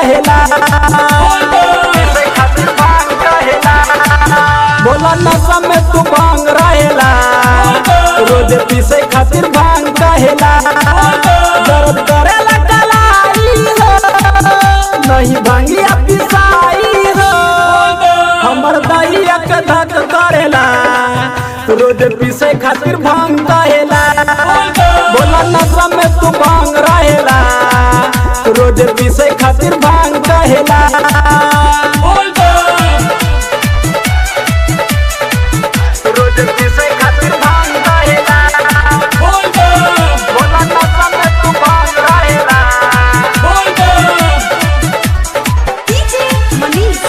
कहेला, पीसे खातिर भांग कहेला। बोला नशा में तू भांग रहेला, रोज पीसे खातिर भांग कहेला। दर्द करेला कलाई हो, नहीं भांगिया पिसाई हो। हमर दहिया के धक करेला, रोज पीसे खातिर भांग कहेला। बोला नशा में तू भांग रहेला, रोज पीसे खातिर भांग कहेला। रोज पीसे खातिर भांग कहेला। बोला नशा में तू भांग रहेला। डीजे मनीष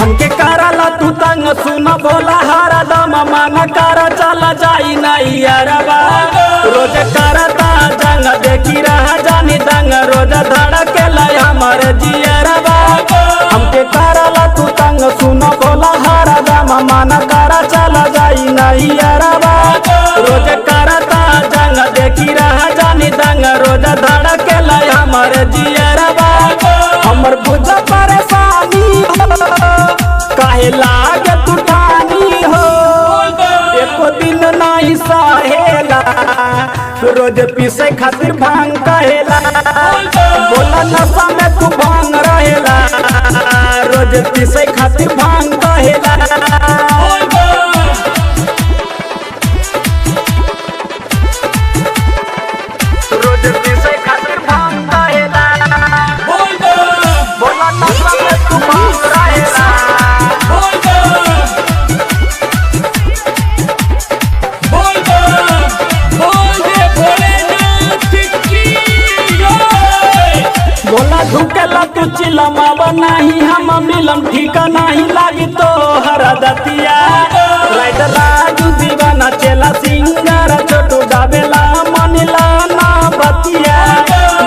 हमके कराला तू तंग सुना बोला हरा दम मांग कर चला जाई नहीं अरबा। रोज करता जंग देखी रहा जानी दंग, रोज धड़के लय हमर जियरबा। हमके कराला तू तंग सुना बोला हरा दम मांग कर चला जाई नहीं अरबा। रोज करता जंग देखी रहा जानी दंग, रोज धड़के लय हमर जियरबा। हमर बुझ परेशानी काहे लागे तू ठानी हो, एको दिन नहीं सहेला, रोज पीसे खातिर भांग कहेला। बोला नशा में तू भांग रहेला, रोज पीसे खातिर भांग कहेला। रोज पीसे खातिर भांग कहेला। बोला नशा में तू भांग रहेला। बोला ढुकेला तू चिलमावा नहीं हम मिलम, ठीका नहीं लागी तो हरा दतिया। राइट राजू दीवाना चेला सिंगर छोटू गावेला मनिला ना बतिया।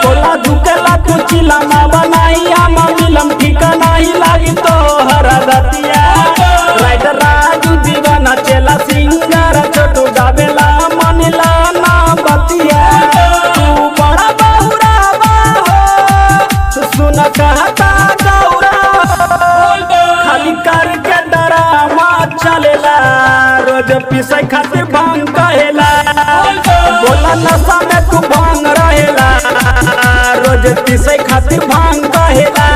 बोला ढुकेला तू चिलमावा नहीं हम मिलम, ठीका नहीं लागी तो हरा दतिया। राइट राजू दीवाना चेला सिंगर छोटू गावेला मनिला ना बतिया। तू बड़ा बहुरावा हो, सुन कहता गौरा खाली करके डरामा चलेला, रोज पीसे खातिर भांग कहेला। बोला नशा में तू भांग रहेला, रोज पीसे खातिर भांग कहेला।